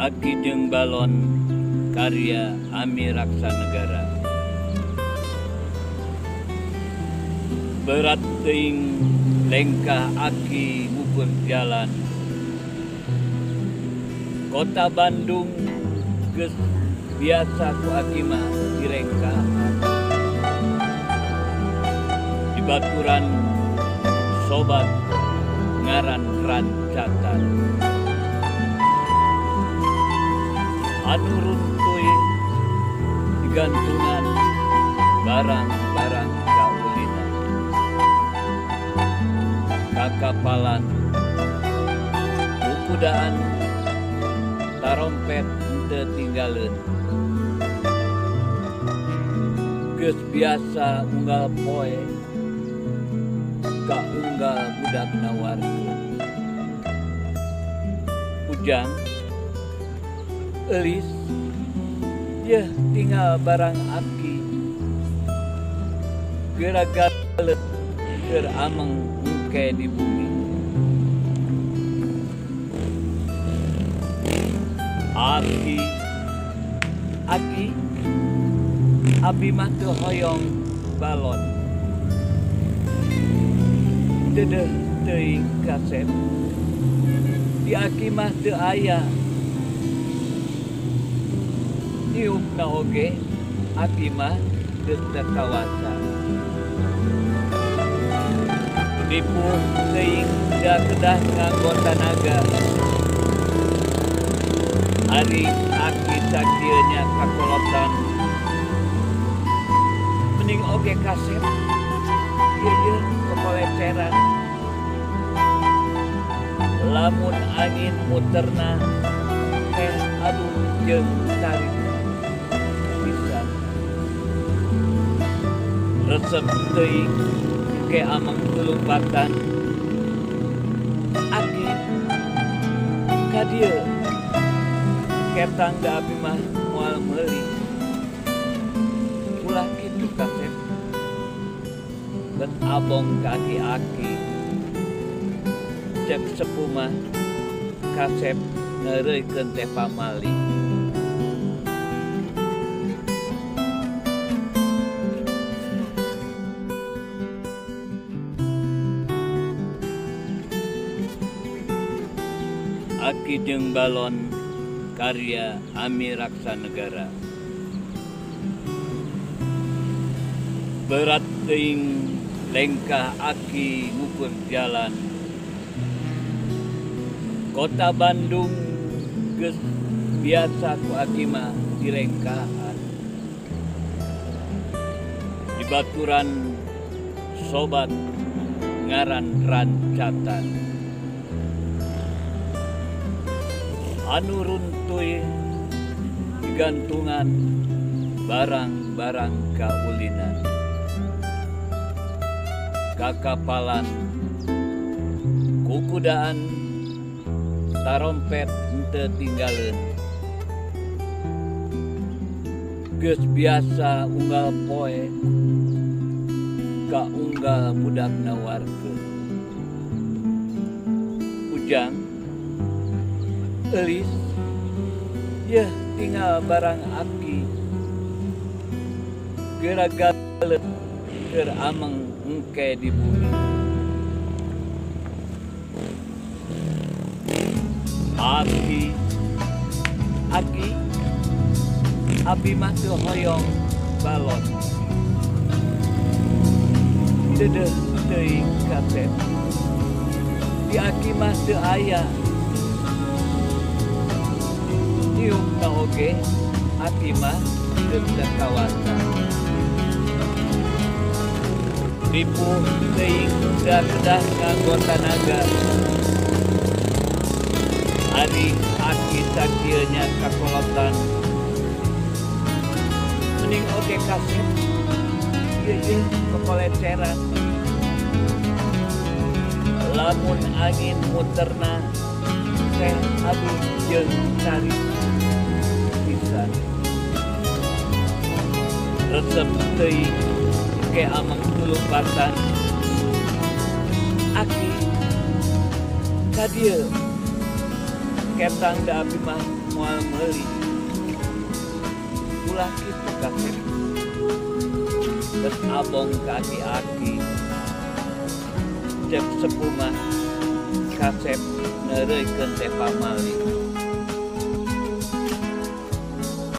Aki jeung balon karya Ami Raksanegara. Berat teuing lengkah aki ngukur jalan. Kota Bandung geus biasa ku aki mah direngkahan. Di baturan sobat ngaran rancatan. Anu runtuy digantungan barang-barang kaulinan. Kakapalan kukudaan tarompet henteu tinggaleun. Geus biasa unggal poe ka unggal budak nawarkeun. Ujang eulis yeuh tinggal barang aki geura-galeut keur ameng engke di bumi. Aki abi mah teu hoyong balon. Deudeuh teuing kasep di aki mah teu aya. Niupna oge aki mah geus teu kawasa. Dipuh teuing da kedah nganggo tanaga. Ari aki sakieu nya kakolotan. Mending oge kasep. Ieu kepoleceran. Lamun angin muterna aduh jeung tarik pisan. Resep teuing ke amang kelupatan. Aki ka dieu ketang da abi mah moal meuli. Ulah kitu kasep. Bet abong kaki aki. Cek sepuh mah kasep ngeureuykeun teh pamali. Aki jeung balon karya Ami Raksanegara. Berat teuing lengkah aki ngukur jalan. Kota Bandung geus biasa ku aki mah direngkahan. Di baturan sobat ngaran rancatan. Anu runtuy digantungan barang-barang kaulinan. Kakapalan kukudaan tarompet henteu tinggaleun. Geus biasa unggal poe ka unggal budak nawarkeun. Ujang eulis yeuh tinggal barang aki geura-galeut keur ameng engke di bumi. Aki abi mah teu hoyong balon. Deudeuh teuing kasep di aki mah teu aya. Niupna oge aki mah geus teu kawasa. Dipuh teuing da kedah nganggo tanaga. Ari aki sakieu nya kakolotan. Mending oge kasep. Ieu kepoleceran. Lamun angin muterna aduh jeung tarik pisan. Resep teuing ke amang kelupatan. Aki ka dieu ketang da abi mah moal meuli. Ulah kitu Kasep. Geus abong ka aki-aki. Cek sepuh mah Kasep neureuykeun teh pamali.